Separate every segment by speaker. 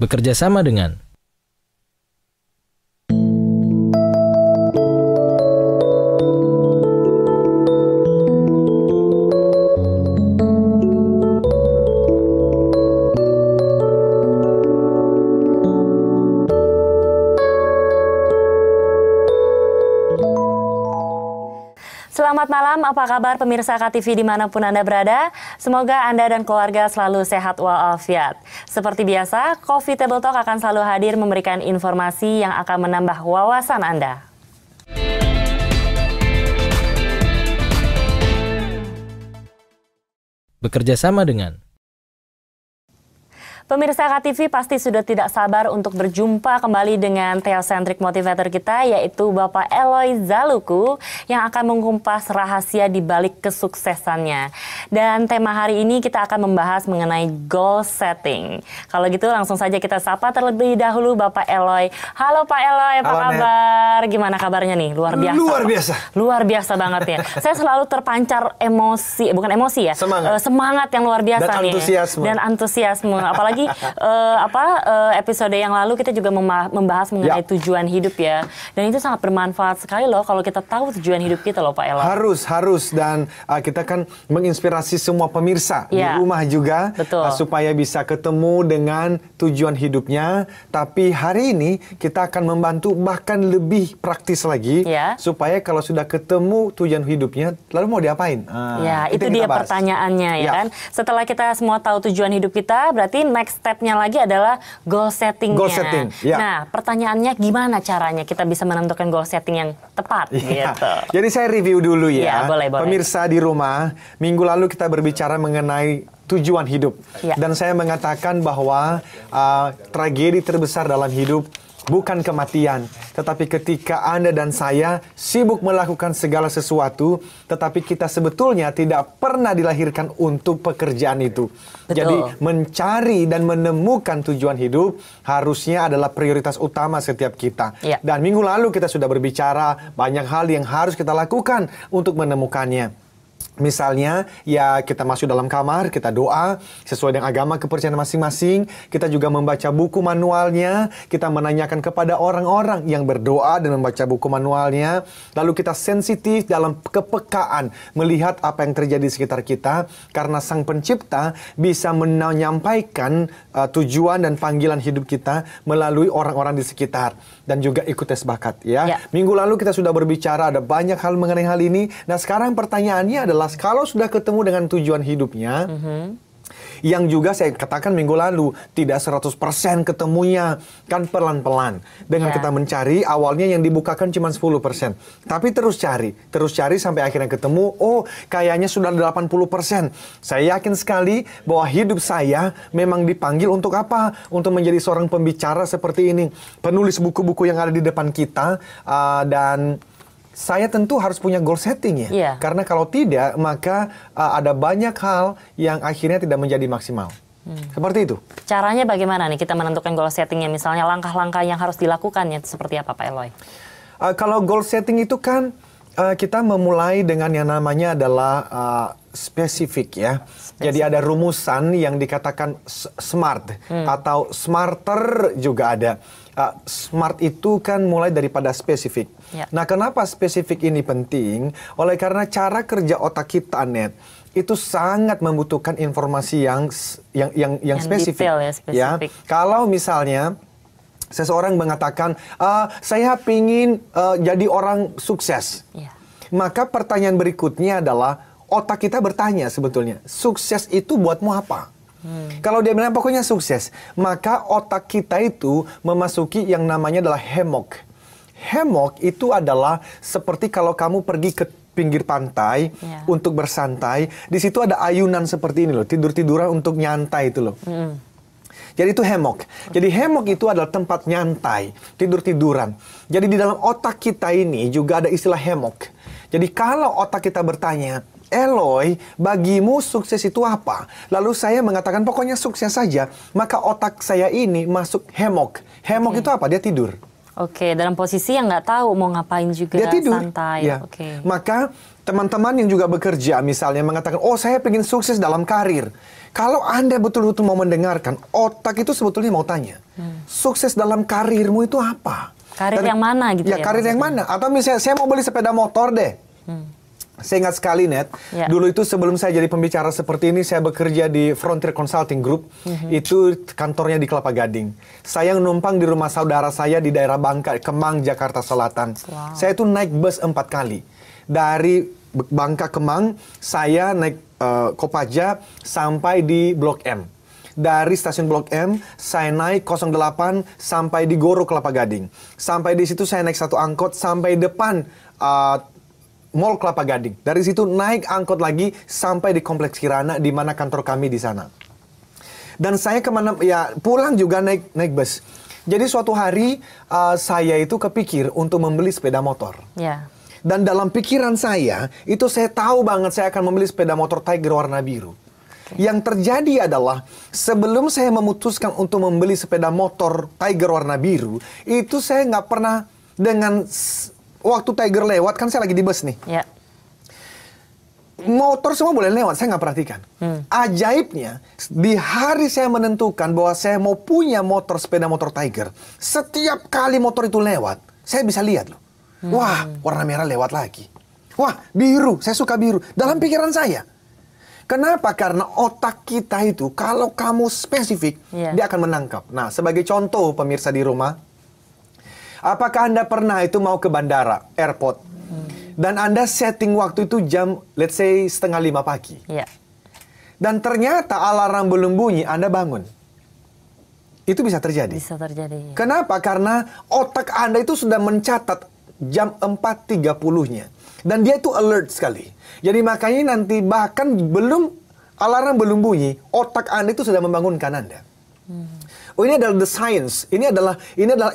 Speaker 1: Bekerja sama dengan
Speaker 2: Selamat malam, apa kabar pemirsa KTV dimanapun Anda berada? Semoga Anda dan keluarga selalu sehat walafiat. Seperti biasa, Coffee Table Talk akan selalu hadir memberikan informasi yang akan menambah wawasan Anda.
Speaker 1: bekerja sama dengan
Speaker 2: Pemirsa KTV pasti sudah tidak sabar untuk berjumpa kembali dengan Theocentric Motivator kita, yaitu Bapak Eloy Zaluku, yang akan mengumpas rahasia di balik kesuksesannya. Dan tema hari ini kita akan membahas mengenai goal setting. Kalau gitu langsung saja kita sapa terlebih dahulu Bapak Eloy. Halo Pak Eloy, apa kabar? Gimana kabarnya nih? Luar biasa.
Speaker 3: Luar biasa.
Speaker 2: Luar biasa banget ya. Saya selalu terpancar emosi, bukan emosi ya. Semangat yang luar biasa
Speaker 3: dan
Speaker 2: nih. Dan antusiasme. Apalagi episode yang lalu kita juga membahas mengenai tujuan hidup ya. Dan itu sangat bermanfaat sekali loh kalau kita tahu tujuan hidup kita loh Pak Eloy.
Speaker 3: Harus dan kita kan menginspirasi semua pemirsa di rumah juga supaya bisa ketemu dengan tujuan hidupnya. Tapi hari ini kita akan membantu bahkan lebih praktis lagi supaya kalau sudah ketemu tujuan hidupnya lalu mau diapain?
Speaker 2: Itu dia pertanyaannya ya kan. Setelah kita semua tahu tujuan hidup kita, berarti next step-nya lagi adalah goal setting-nya.
Speaker 3: Goal setting,
Speaker 2: Nah, pertanyaannya gimana caranya kita bisa menentukan goal setting yang tepat? Gitu.
Speaker 3: Jadi saya review dulu ya.
Speaker 2: Boleh.
Speaker 3: Pemirsa di rumah, minggu lalu kita berbicara mengenai tujuan hidup. Dan saya mengatakan bahwa tragedi terbesar dalam hidup bukan kematian, tetapi ketika Anda dan saya sibuk melakukan segala sesuatu, tetapi kita sebetulnya tidak pernah dilahirkan untuk pekerjaan itu. Jadi mencari dan menemukan tujuan hidup harusnya adalah prioritas utama setiap kita. Dan minggu lalu kita sudah berbicara banyak hal yang harus kita lakukan untuk menemukannya. Misalnya, ya kita masuk dalam kamar, kita doa sesuai dengan agama kepercayaan masing-masing. Kita juga membaca buku manualnya. Kita menanyakan kepada orang-orang yang berdoa dan membaca buku manualnya. Lalu kita sensitif dalam kepekaan melihat apa yang terjadi di sekitar kita. Karena Sang Pencipta bisa menyampaikan tujuan dan panggilan hidup kita melalui orang-orang di sekitar. Dan juga ikut tes bakat ya. Minggu lalu kita sudah berbicara ada banyak hal mengenai hal ini. Nah sekarang pertanyaannya adalah kalau sudah ketemu dengan tujuan hidupnya, yang juga saya katakan minggu lalu tidak 100% ketemunya, kan pelan-pelan. Dengan kita mencari, awalnya yang dibukakan cuma 10%. Tapi terus cari sampai akhirnya ketemu, oh kayaknya sudah 80%. Saya yakin sekali bahwa hidup saya memang dipanggil untuk apa? Untuk menjadi seorang pembicara seperti ini. Penulis buku-buku yang ada di depan kita, dan saya tentu harus punya goal setting ya. Karena kalau tidak, maka ada banyak hal yang akhirnya tidak menjadi maksimal. Seperti itu.
Speaker 2: Caranya bagaimana nih kita menentukan goal settingnya? Misalnya langkah-langkah yang harus dilakukannya seperti apa Pak Eloy?
Speaker 3: Kalau goal setting itu kan kita memulai dengan yang namanya adalah spesifik ya. Jadi ada rumusan yang dikatakan SMART atau smarter juga ada. Smart itu kan mulai daripada spesifik. Nah, kenapa spesifik ini penting? Oleh karena cara kerja otak kita, Net, itu sangat membutuhkan informasi yang spesifik.
Speaker 2: Detail ya.
Speaker 3: Kalau misalnya seseorang mengatakan, saya ingin jadi orang sukses. Maka pertanyaan berikutnya adalah, otak kita bertanya sebetulnya, sukses itu buatmu apa? Kalau dia bilang pokoknya sukses, maka otak kita itu memasuki yang namanya adalah hemok. Hemok itu adalah seperti kalau kamu pergi ke pinggir pantai untuk bersantai, di situ ada ayunan seperti ini loh, tidur-tiduran untuk nyantai itu loh. Jadi itu hemok. Jadi hemok itu adalah tempat nyantai, tidur-tiduran. Jadi di dalam otak kita ini juga ada istilah hemok. Jadi kalau otak kita bertanya, Eloy, bagimu sukses itu apa? Lalu saya mengatakan pokoknya sukses saja. Maka otak saya ini masuk hemok. Hemok itu apa? Dia tidur.
Speaker 2: Dalam posisi yang nggak tahu mau ngapain juga,
Speaker 3: dia tidur.
Speaker 2: santai.
Speaker 3: Maka teman-teman yang juga bekerja misalnya mengatakan, oh saya pengen sukses dalam karir. Kalau Anda betul-betul mau mendengarkan, otak itu sebetulnya mau tanya, sukses dalam karirmu itu apa?
Speaker 2: Karir yang mana gitu ya?
Speaker 3: Ya, karir yang mana? Atau misalnya saya mau beli sepeda motor deh. Saya ingat sekali, Net, dulu itu sebelum saya jadi pembicara seperti ini, saya bekerja di Frontier Consulting Group, itu kantornya di Kelapa Gading. Saya numpang di rumah saudara saya di daerah Bangka, Kemang, Jakarta Selatan. Saya itu naik bus 4 kali. Dari Bangka Kemang, saya naik Kopaja sampai di Blok M. Dari stasiun Blok M, saya naik 08 sampai di Goro Kelapa Gading. Sampai di situ saya naik satu angkot sampai depan Mall Kelapa Gading. Dari situ naik angkot lagi sampai di Kompleks Kirana, di mana kantor kami di sana. Dan saya kemana, ya pulang juga naik bus. Jadi suatu hari saya itu kepikir untuk membeli sepeda motor.
Speaker 2: Ya.
Speaker 3: Dan dalam pikiran saya, itu saya tahu banget saya akan membeli sepeda motor Tiger warna biru. Yang terjadi adalah sebelum saya memutuskan untuk membeli sepeda motor Tiger warna biru, itu saya nggak pernah dengan waktu Tiger lewat, kan saya lagi di bus nih.
Speaker 2: Ya.
Speaker 3: Motor semua boleh lewat, saya nggak perhatikan. Ajaibnya, di hari saya menentukan bahwa saya mau punya sepeda motor Tiger, setiap kali motor itu lewat, saya bisa lihat loh. Wah, warna merah lewat lagi. Wah, biru, saya suka biru. Dalam pikiran saya. Kenapa? Karena otak kita itu, kalau kamu spesifik, dia akan menangkap. Nah, sebagai contoh pemirsa di rumah, apakah Anda pernah itu mau ke bandara, airport, dan Anda setting waktu itu jam, let's say, 4:30 pagi.
Speaker 2: Ya.
Speaker 3: Dan ternyata alarm belum bunyi, Anda bangun. Itu bisa terjadi.
Speaker 2: Bisa terjadi.
Speaker 3: Kenapa? Karena otak Anda itu sudah mencatat jam 4:30-nya. Dan dia itu alert sekali. Jadi makanya nanti bahkan alarm belum bunyi, otak Anda itu sudah membangunkan Anda. Oh, ini adalah the science. Ini adalah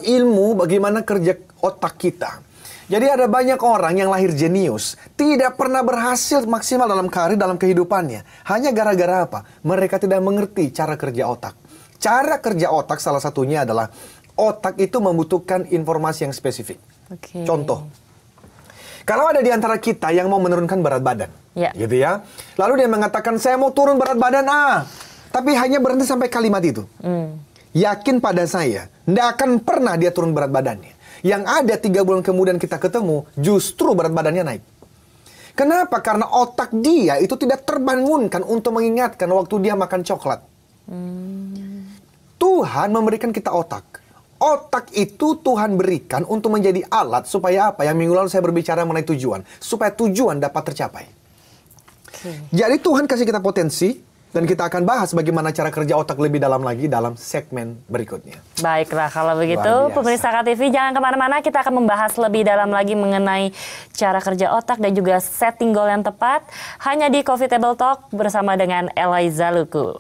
Speaker 3: ilmu bagaimana kerja otak kita. Jadi ada banyak orang yang lahir jenius, tidak pernah berhasil maksimal dalam karir, dalam kehidupannya. Hanya gara-gara apa? Mereka tidak mengerti cara kerja otak. Cara kerja otak salah satunya adalah otak itu membutuhkan informasi yang spesifik. Contoh, kalau ada di antara kita yang mau menurunkan berat badan, gitu ya, lalu dia mengatakan saya mau turun berat badan, tapi hanya berhenti sampai kalimat itu. Yakin pada saya, tidak akan pernah dia turun berat badannya. Yang ada 3 bulan kemudian kita ketemu, justru berat badannya naik. Kenapa? Karena otak dia itu tidak terbangunkan untuk mengingatkan waktu dia makan coklat. Tuhan memberikan kita otak. Otak itu Tuhan berikan untuk menjadi alat supaya apa? Yang minggu lalu saya berbicara mengenai tujuan. Supaya tujuan dapat tercapai. Jadi Tuhan kasih kita potensi. Dan kita akan bahas bagaimana cara kerja otak lebih dalam lagi dalam segmen berikutnya.
Speaker 2: Baiklah, kalau begitu pemirsa KTV jangan kemana-mana. Kita akan membahas lebih dalam lagi mengenai cara kerja otak dan juga setting goal yang tepat. Hanya di Coffee Table Talk bersama dengan Eloy Zaluku.